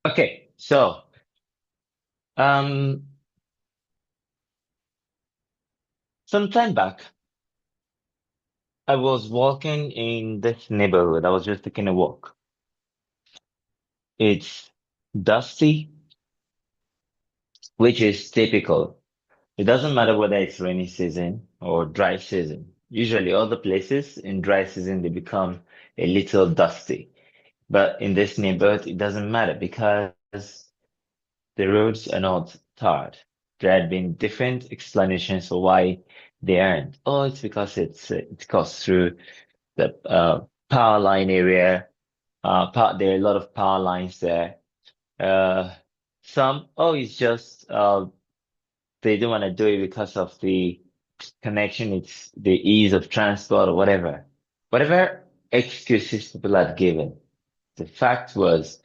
Okay, so um, some time back, I was walking in this neighborhood. I was just taking a walk. It's dusty, which is typical. It doesn't matter whether it's rainy season or dry season. Usually, all the places in dry season they become a little dusty. But in this neighborhood, it doesn't matter because the roads are not tarred. There had been different explanations for why they aren't. Oh, it's because it goes through the power line area. There are a lot of power lines there. Uh, it's just they don't want to do it because of the connection. It's the ease of transport or whatever. Whatever excuses people had given, the fact was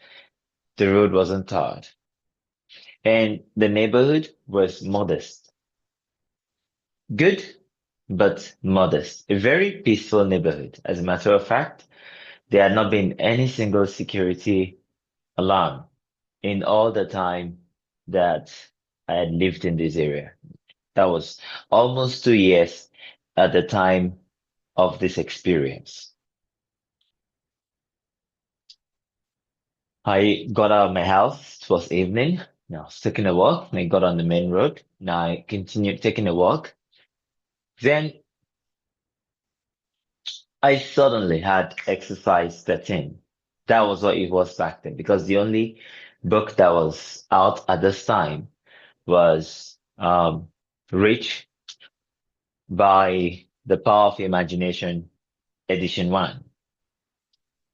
the road wasn't tarred, and the neighborhood was modest. Good, but modest. A very peaceful neighborhood. As a matter of fact, there had not been any single security alarm in all the time that I had lived in this area. That was almost 2 years at the time of this experience. I got out of my house. It was evening. Now I was taking a walk and I got on the main road. Now I continued taking a walk. Then I suddenly had exercise 13. That was what it was back then because the only book that was out at this time was Rich by The Power of Imagination, Edition 1.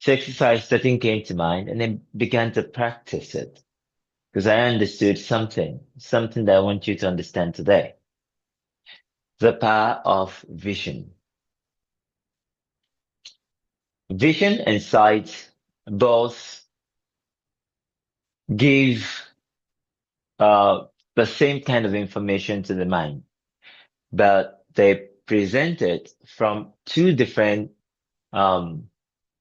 So exercise 13 came to mind and I began to practice it because I understood something that I want you to understand today. The power of vision. Vision and sight both give uh, the same kind of information to the mind, but they present it from two different um,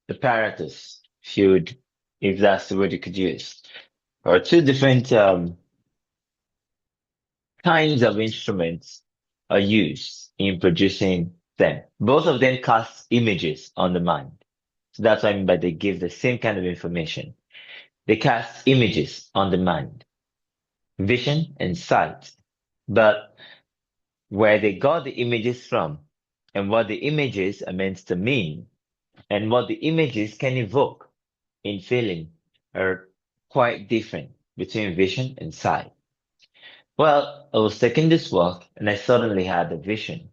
apparatus, if that's the word you could use, or two different kinds of instruments are used in producing them. Both of them cast images on the mind. So that's what I mean by they give the same kind of information. They cast images on the mind, vision and sight. But where they got the images from and what the images are meant to mean and what the images can evoke in feeling are quite different between vision and sight. Well, I was taking this walk and I suddenly had a vision.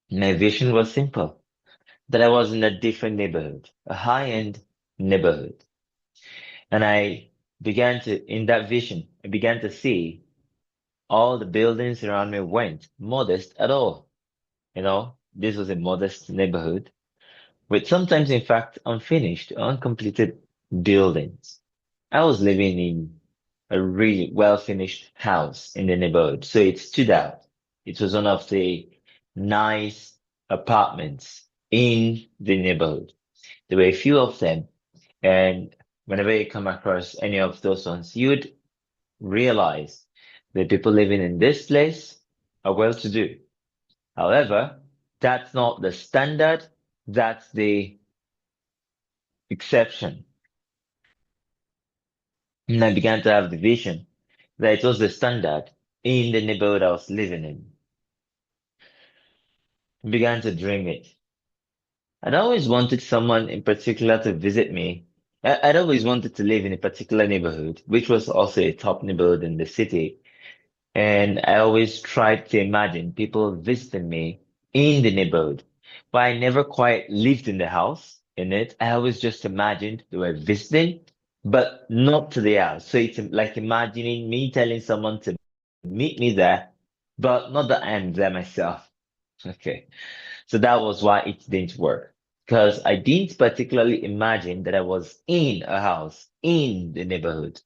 My vision was simple, that I was in a different neighborhood, a high-end neighborhood. And in that vision, I began to see all the buildings around me weren't modest at all. This was a modest neighborhood with sometimes, in fact, unfinished, uncompleted buildings. I was living in a really well-finished house in the neighborhood, so it stood out. It was one of the nice apartments in the neighborhood. There were a few of them, and whenever you come across any of those ones, you'd realize the people living in this place are well-to-do. However, that's not the standard, that's the exception. And I began to have the vision that it was the standard in the neighborhood I was living in. I began to dream it. I'd always wanted someone in particular to visit me. I'd always wanted to live in a particular neighborhood, which was also a top neighborhood in the city. And I always tried to imagine people visiting me in the neighborhood. But I never quite lived in the house in it. I always just imagined they were visiting, but not to the house. So it's like imagining me telling someone to meet me there, but not that I am there myself. Okay. So that was why it didn't work. Because I didn't particularly imagine that I was in a house in the neighborhood.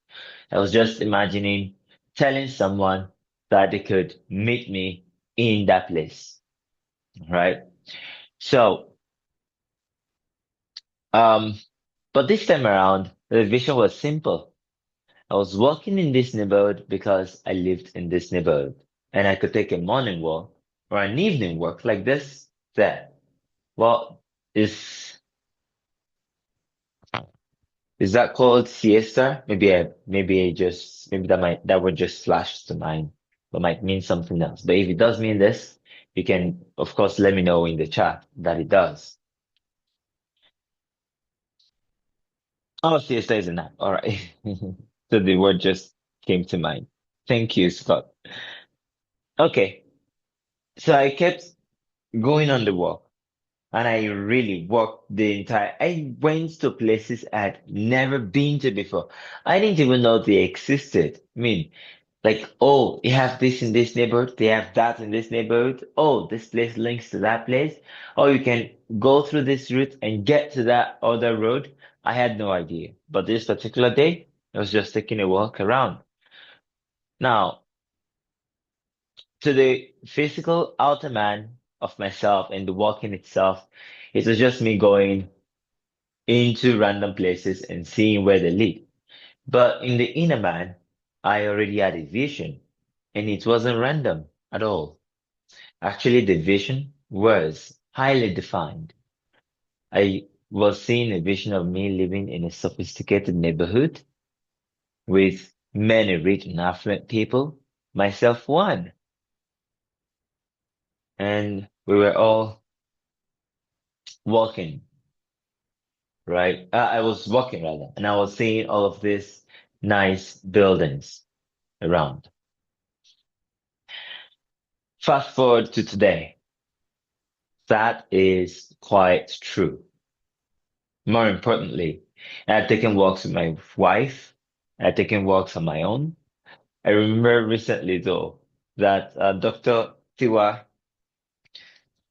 I was just imagining telling someone that they could meet me in that place, right? So, um, but this time around, The vision was simple. I was walking in this neighborhood because I lived in this neighborhood, and I could take a morning walk or an evening walk like this there. Well, is is that called siesta? Maybe that would just flash to mind, but might mean something else. But if it does mean this, you can of course let me know in the chat that it does. Oh, siesta is a nap. All right. So the word just came to mind. Thank you, Scott. Okay. So I kept going on the walk and I really walked I went to places I'd never been to before. I didn't even know they existed. I mean, like, oh, you have this in this neighborhood, they have that in this neighborhood. Oh, this place links to that place. Oh, you can go through this route and get to that other road. I had no idea. But this particular day, I was just taking a walk around. Now, to the physical outer man of myself and the walking itself, it was just me going into random places and seeing where they lead. But in the inner man, I already had a vision and it wasn't random at all. Actually, the vision was highly defined. I was seeing a vision of me living in a sophisticated neighborhood with many rich and affluent people, myself one. And we were all walking, right? I was walking rather, and I was seeing all of these nice buildings around. Fast forward to today. That is quite true. More importantly, I've taken walks with my wife. I've taken walks on my own. I remember recently though that Dr. Tiwa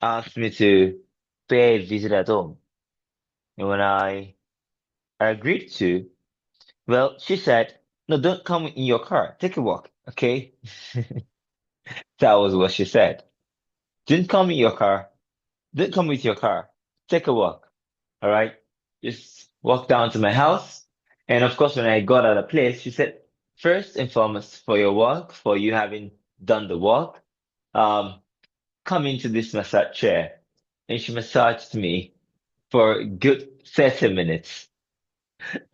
asked me to pay a visit at home. And when I agreed to, well, she said, no, don't come in your car. Take a walk. Okay. That was what she said. Don't come in your car. Don't come with your car. Take a walk. All right. Just walk down to my house. And of course, when I got out of place, she said, first and foremost, for your walk, for you having done the walk, um, come into this massage chair. And she massaged me for a good 30 minutes.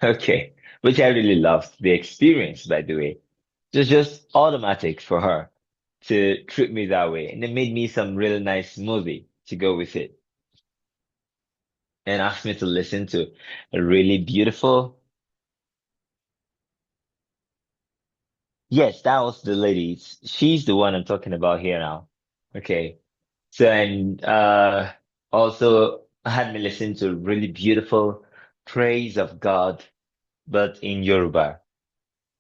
Okay. Which I really loved the experience, by the way. It was just automatic for her to treat me that way. And it made me some really nice smoothie to go with it and asked me to listen to a really beautiful. Yes, that was the lady. She's the one I'm talking about here now. Okay. So, and, also had me listen to really beautiful praise of God, but in Yoruba.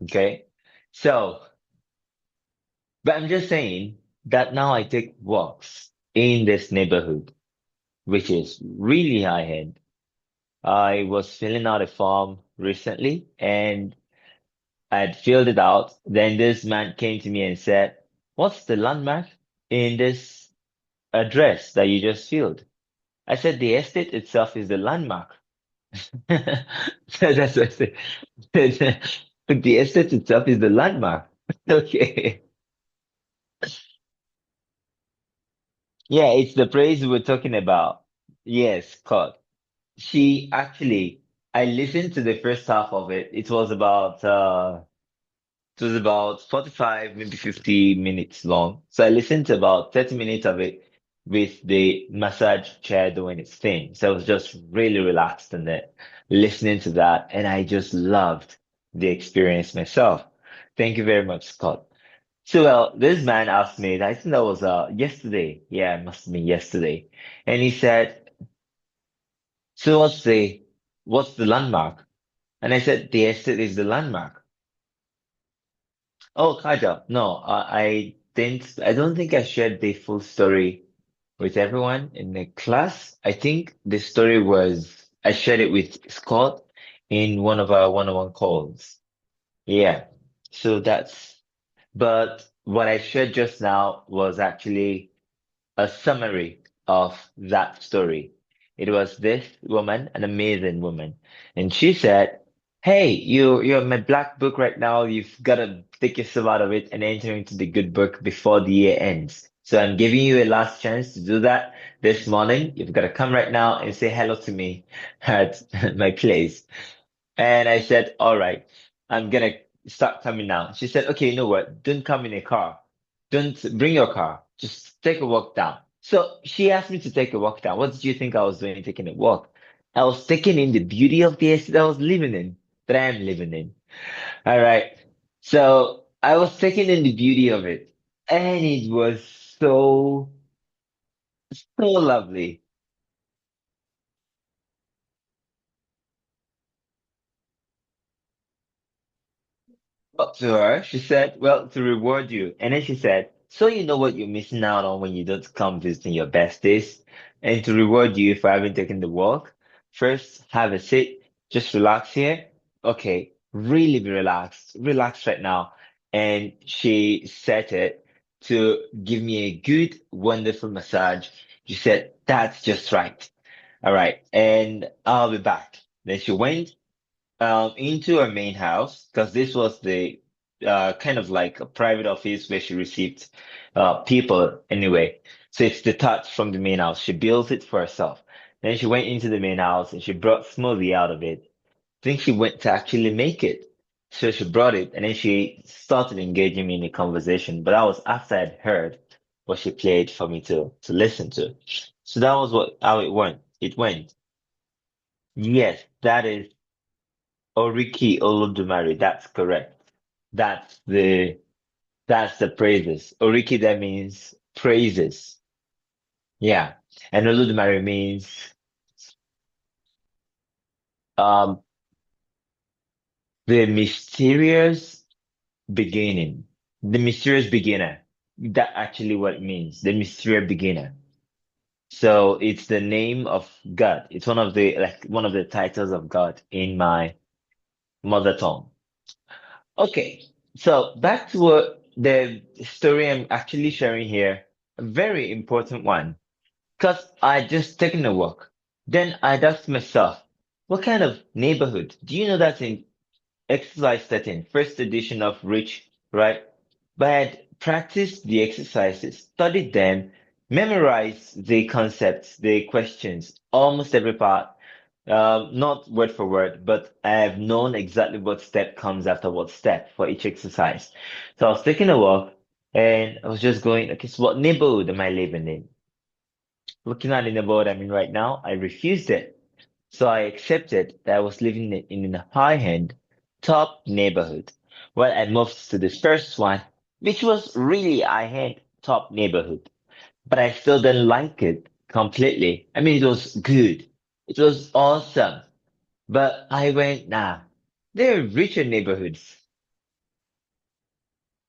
Okay. So, but I'm just saying that now I take walks in this neighborhood, which is really high end. I was filling out a form recently and I'd filled it out. Then this man came to me and said, what's the landmark in this address that you just filled? I said, the estate itself is the landmark. So that's what I said. The estate itself is the landmark. Okay. Yeah, it's the praise we were talking about. Yes, Scott. I listened to the first half of it. It was about 45, maybe 50 minutes long. So I listened to about 30 minutes of it with the massage chair doing its thing. So I was just really relaxed in it, listening to that. And I just loved the experience myself. Thank you very much, Scott. So, well, this man asked me, I think that was, yesterday. Yeah, it must have been yesterday. And he said, so what's the landmark? And I said, the estate is the landmark. Oh, kind of. No, I don't think I shared the full story with everyone in the class. I think the story I shared it with Scott in one of our one-on-one calls. Yeah. So but what I shared just now was actually a summary of that story. It was this woman, an amazing woman, and she said, Hey, you're in my black book right now. You've got to take yourself out of it and enter into the good book before the year ends. So I'm giving you a last chance to do that this morning. You've got to come right now and say hello to me at my place. And I said, all right, I'm gonna start coming now. She said, okay, you know what? Don't come in a car. Don't bring your car. Just take a walk down. So she asked me to take a walk down. What did you think I was doing taking a walk? I was taking in the beauty of the estate I was living in, that I am living in. All right. So I was taking in the beauty of it. And it was so lovely. Up to her, she said, well, to reward you. And then she said, so you know what you're missing out on when you don't come visiting your best days? And to reward you for having taken the walk, first have a seat, just relax here. Okay, really be relaxed. Relax right now. And she set it to give me a good, wonderful massage. She said, that's just right. All right. And I'll be back. Then she went into her main house because this was the kind of like a private office where she received people anyway. So it's detached from the main house. She built it for herself. Then she went into the main house and she brought smoothie out of it. I think she went to actually make it. So she brought it and then she started engaging me in a conversation. But that was after I'd heard what she played for me to listen to. So that was what how it went. It went. Yes, that is Oriki Olodumare, that's correct. That's the that's the praises. Oriki that means praises. Yeah. And Olodumare means um the mysterious beginning. The mysterious beginner. That actually what it means. The mysterious beginner. So it's the name of God. It's one of the titles of God in my mother tongue. Okay, so back to what the story I'm actually sharing here, a very important one, because I just taken a walk. Then I'd asked myself, what kind of neighborhood? Do you know that's in exercise setting, first edition of Rich, right? But I had practiced the exercises, studied them, memorized the concepts, the questions, almost every part. Not word for word, but I have known exactly what step comes after what step for each exercise. So I was taking a walk and I was just going, okay, so what neighborhood am I living in? Looking at the neighborhood I'm in right now, I refused it. So I accepted that I was living in a high-end, top neighborhood. Well, I moved to the first one, which was really a high-end, top neighborhood. But I still didn't like it completely. I mean, it was good. It was awesome. But I went, nah, there are richer neighborhoods,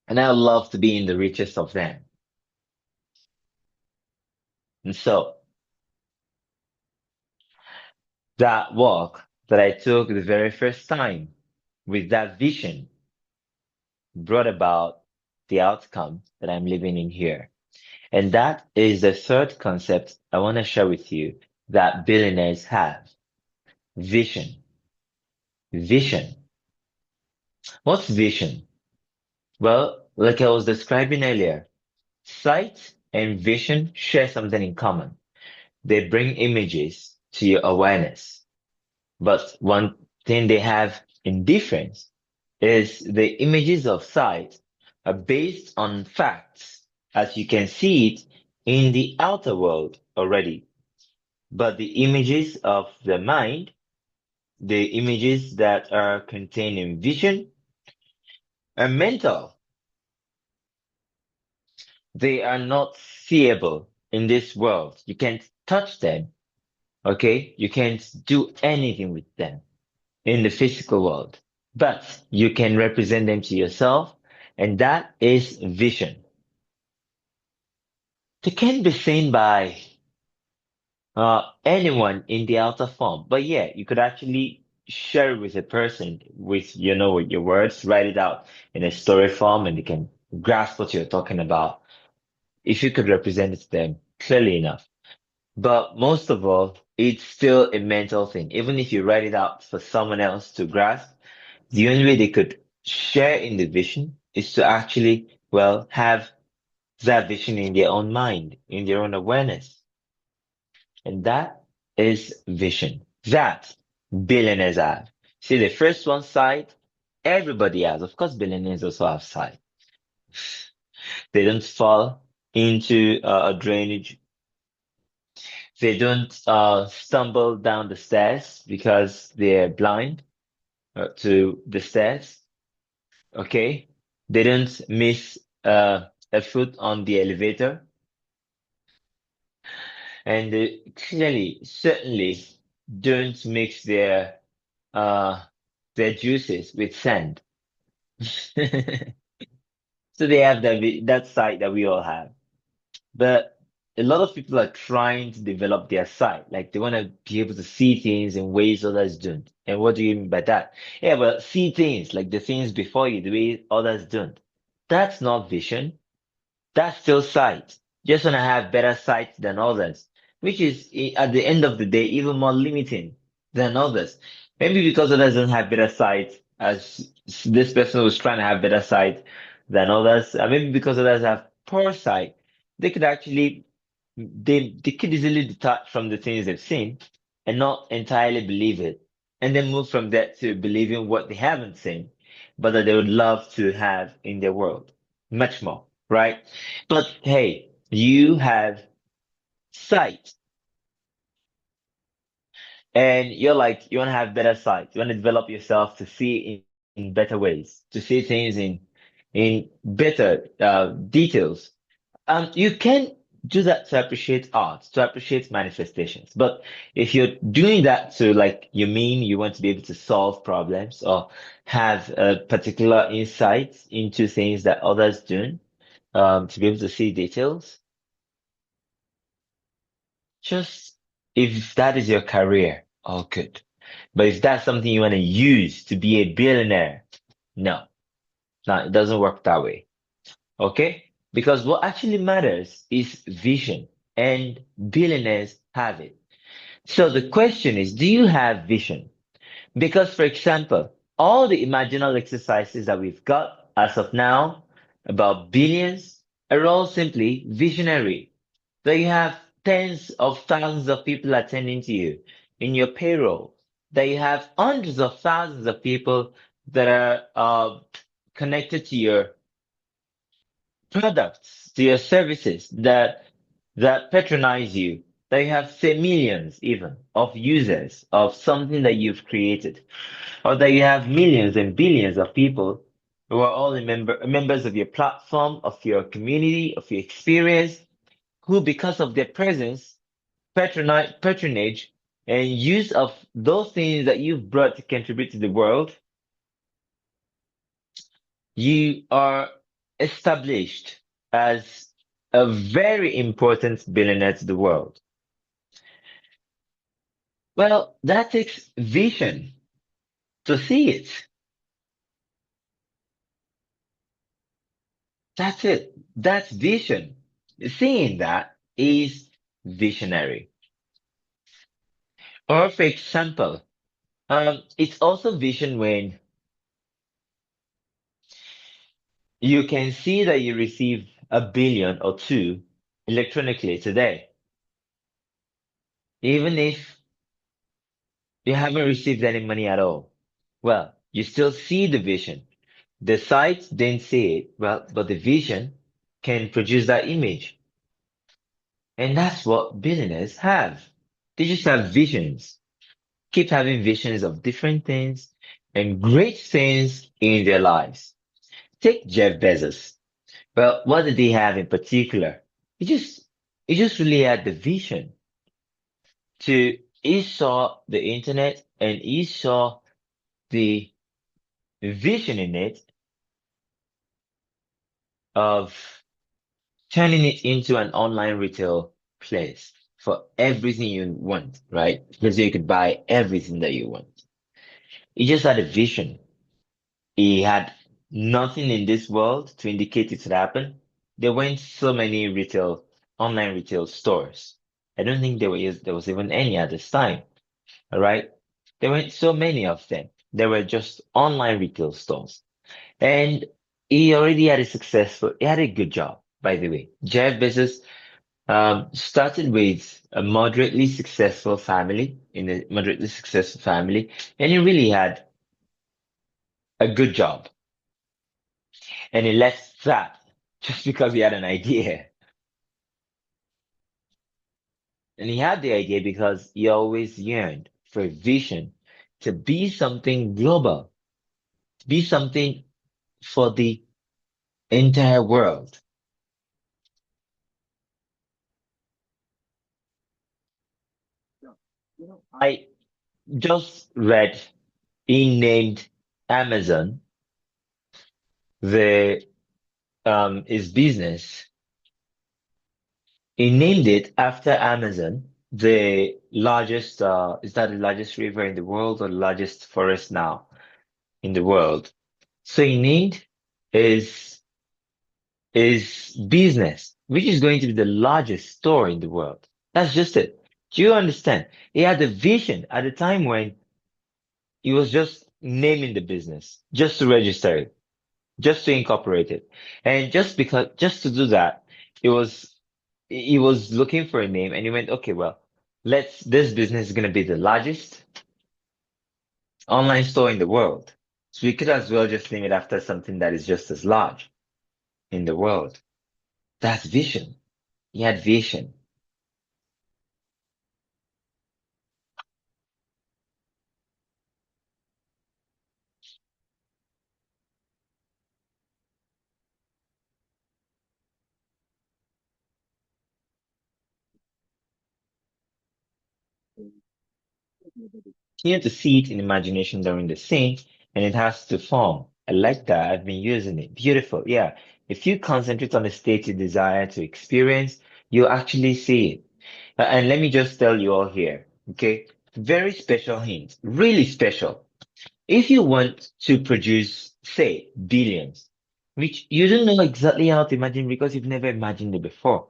and I love to be in the richest of them. And so that walk that I took the very first time with that vision brought about the outcome that I'm living in here. And that is the third concept I want to share with you that billionaires have. Vision. Vision. What's vision? Well, like I was describing earlier, sight and vision share something in common. They bring images to your awareness. But one thing they have in difference is the images of sight are based on facts, as you can see it in the outer world already. But the images of the mind, the images that are contained in vision, are mental. They are not seeable in this world. You can't touch them, okay? You can't do anything with them in the physical world, but you can represent them to yourself, and that is vision. They can be seen by anyone in the outer form, but yeah, you could actually share it with a person with, with your words, write it out in a story form, and they can grasp what you're talking about if you could represent it to them clearly enough. But most of all, it's still a mental thing. Even if you write it out for someone else to grasp, The only way they could share in the vision is to actually, well, have that vision in their own mind, in their own awareness. And that is vision. That billionaires have. See, the first one side, everybody has. Of course, billionaires also have side. They don't fall into a drainage. They don't stumble down the stairs because they're blind to the stairs. Okay. They don't miss a foot on the elevator. And they clearly, certainly don't mix uh, their juices with sand. So they have that side that we all have. But a lot of people are trying to develop their side. Like they want to be able to see things in ways others don't. And what do you mean by that? Yeah, but see things like the things before you, the way others don't. That's not vision. That's still sight. Just want to have better sight than others, which is at the end of the day even more limiting than others. Maybe because others don't have better sight, as this person was trying to have better sight than others. Maybe because others have poor sight, they could actually they could easily detach from the things they've seen and not entirely believe it, and then move from that to believing what they haven't seen, but that they would love to have in their world. Much more, right? But hey, you have sight and you're like, you want to have better sight. You want to develop yourself to see in better ways, to see things in better details. You can do that to appreciate art, to appreciate manifestations. But if you're doing that to like, you mean you want to be able to solve problems or have a particular insight into things that others don't, to be able to see details, just if that is your career, all good. But if that's something you want to use to be a billionaire, no, no, it doesn't work that way. Okay? Because what actually matters is vision, and billionaires have it. So the question is, do you have vision? Because, for example, all the imaginal exercises that we've got as of now about billions are all simply visionary. So you have tens of thousands of people attending to you in your payroll, that you have hundreds of thousands of people that are connected to your products, to your services that patronize you, that you have say millions even of users of something that you've created, or that you have millions and billions of people who are all members of your platform, of your community, of your experience, who because of their presence, patronage, and use of those things that you've brought to contribute to the world, you are established as a very important billionaire to the world. Well, that takes vision to see it. That's it. That's vision. Seeing that is visionary. Or for example, it's also vision when you can see that you receive a billion or two electronically today, even if you haven't received any money at all. Well, you still see the vision. The sight didn't see it, well, but the vision can produce that image. And that's what billionaires have. They just have visions, keep having visions of different things and great things in their lives. Take Jeff Bezos. Well, what did he have in particular? He just, he just really had the vision to, he saw the internet and he saw the vision in it of turning it into an online retail place for everything you want, right? Because you could buy everything that you want. He just had a vision. He had nothing in this world to indicate it would happen. There weren't so many online retail stores. I don't think there was even any at this time. All right. There weren't so many of them. They were just online retail stores. And he already had he had a good job, by the way. Jeff Bezos started with a moderately successful family, in a moderately successful family, and he really had a good job. And he left that just because he had an idea. And he had the idea because he always yearned for a vision to be something global, to be something for the entire world. I just read he named Amazon the his business. He named it after Amazon, the largest is that the largest river in the world or the largest forest now in the world? So he named his his business, which is going to be the largest store in the world. That's just it. Do you understand? He had a vision at a time when he was just naming the business, just to register it, just to incorporate it. And just to do that, it was, he was looking for a name and he went, okay, well, this business is going to be the largest online store in the world. So we could as well just name it after something that is just as large in the world. That's vision. He had vision. You need to see it in imagination during the scene and it has to form. I like that. I've been using it. Beautiful. Yeah. If you concentrate on the state you desire to experience, you'll actually see it. And let me just tell you all here, okay? Very special hint, really special. If you want to produce, say, billions, which you don't know exactly how to imagine because you've never imagined it before,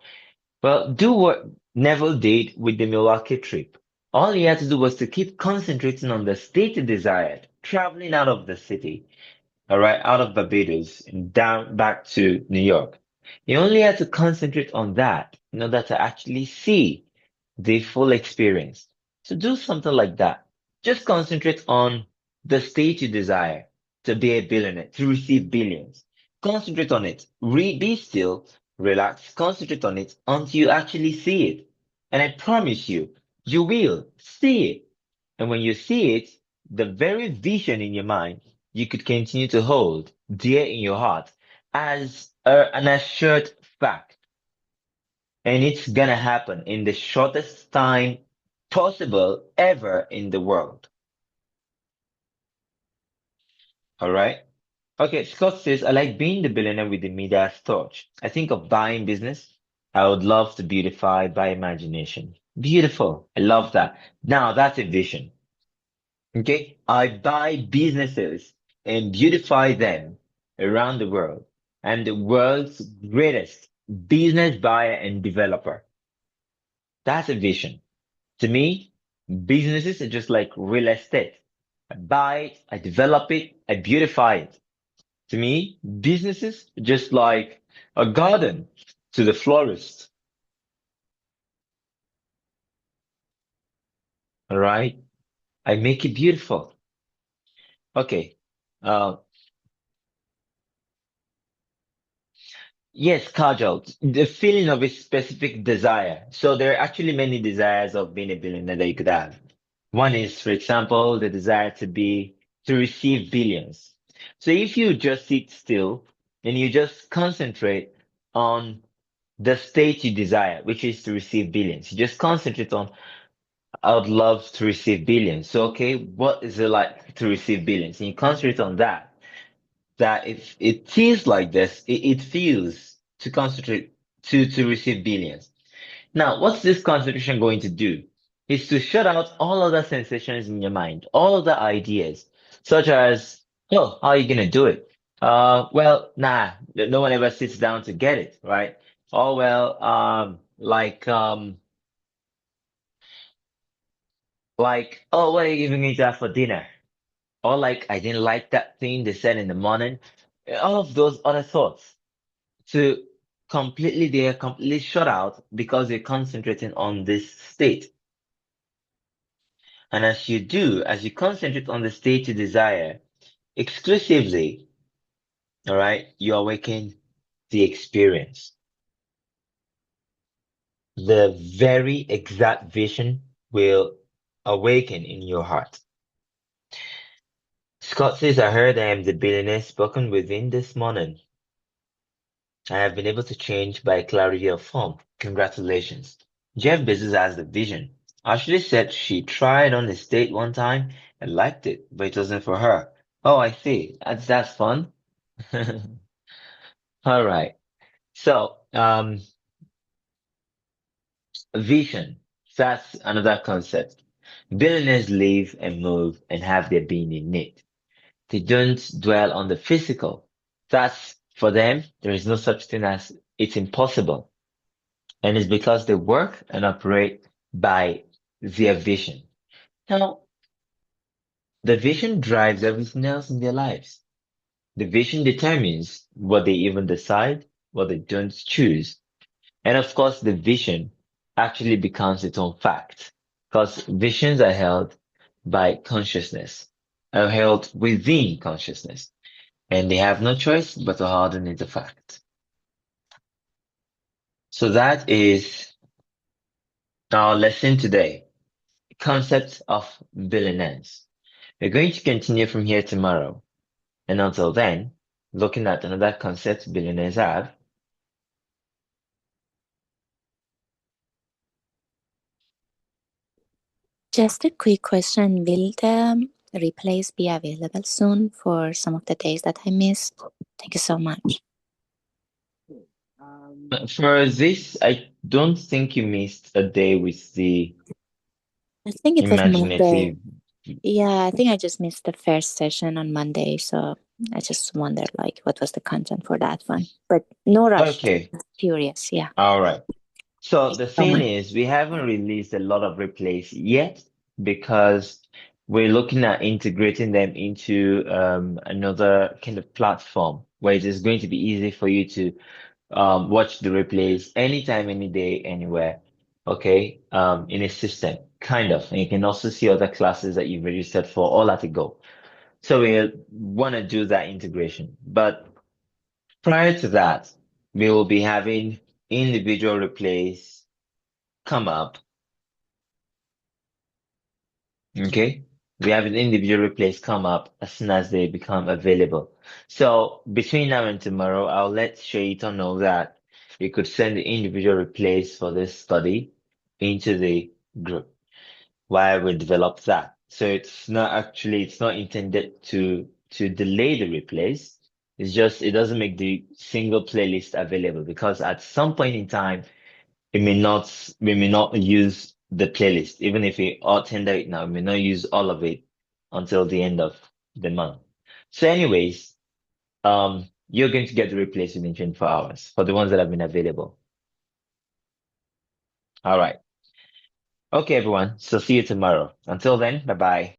well, do what Neville did with the Milwaukee trip. All he had to do was to keep concentrating on the state he desired, traveling out of the city, all right, out of Barbados and down back to New York. He only had to concentrate on that in order to actually see the full experience. So do something like that. Just concentrate on the state you desire to be a billionaire, to receive billions. Concentrate on it. Be still, relax, concentrate on it until you actually see it. And I promise you, you will see it. And when you see it, the very vision in your mind, you could continue to hold dear in your heart as an assured fact. And it's gonna happen in the shortest time possible ever in the world. All right. Okay. Scott says, I like being the billionaire with the Midas touch. I think of buying business. I would love to beautify by imagination. Beautiful. I love that. Now that's a vision. Okay. I buy businesses and beautify them around the world. I'm the world's greatest business buyer and developer. That's a vision. To me, businesses are just like real estate. I buy it, I develop it, I beautify it. To me, businesses are just like a garden to the florist. All right. I make it beautiful. Okay. Uh, yes, Kajal, the feeling of a specific desire. So there are actually many desires of being a billionaire that you could have. One is, for example, the desire to receive billions. So if you just sit still and you just concentrate on the state you desire, which is to receive billions, you just concentrate on, I would love to receive billions. So, okay, what is it like to receive billions? And you concentrate on that, that if it feels like this, it feels to concentrate to receive billions. Now, what's this concentration going to do? Is to shut out all other sensations in your mind, all other ideas, such as, oh, how are you gonna do it? Well, nah, no one ever sits down to get it, right? Oh, well, oh, what are you even going to have for dinner? or like I didn't like that thing they said in the morning, all of those other thoughts to they are completely shut out because you're concentrating on this state. And as you concentrate on the state you desire exclusively, all right, you awaken the experience, the very exact vision will awaken in your heart. Scott says, I heard I am the billionaire spoken within this morning. I have been able to change by clarity of form. Congratulations. Jeff Bezos has the vision. Ashley said she tried on the state one time and liked it, but it wasn't for her. Oh, I see. That's fun. All right. So, vision. That's another concept. Billionaires live and move and have their being in it. They don't dwell on the physical. That's for them, there is no such thing as it's impossible. And it's because they work and operate by their vision. Now, the vision drives everything else in their lives. The vision determines what they even decide, what they don't choose. And of course, the vision actually becomes its own fact because visions are held by consciousness, are held within consciousness, and they have no choice but to harden into fact. So that is our lesson today. Concept of billionaires. We're going to continue from here tomorrow. And until then, looking at another concept billionaires have. Just a quick question. Will the replays be available soon for some of the days that I missed? Thank you so much. For this, I don't think you missed a day with the I think it was Monday. imaginative. Yeah, I think I just missed the first session on Monday, so I just wondered like what was the content for that one. But no rush. Okay. Just curious. Yeah. All right. So Thank the you so thing much. is, we haven't released a lot of replays yet because we're looking at integrating them into another kind of platform where it is going to be easy for you to watch the replays anytime, any day, anywhere. Okay, in a system, kind of. And you can also see other classes that you've registered for all at a go. So we want to do that integration. But prior to that, we will be having individual replays come up. Okay. We have an individual replays come up as soon as they become available. So between now and tomorrow, I'll let Shaitan know that you could send the individual replays for this study into the group while we develop that. So it's not intended to delay the replays. It's just, it doesn't make the single playlist available because at some point in time, we may not use the playlist. Even if we all tender it now, we may not use all of it until the end of the month. So anyways, you're going to get the replays within 24 hours for the ones that have been available. All right. Okay, everyone. So see you tomorrow. Until then, bye bye.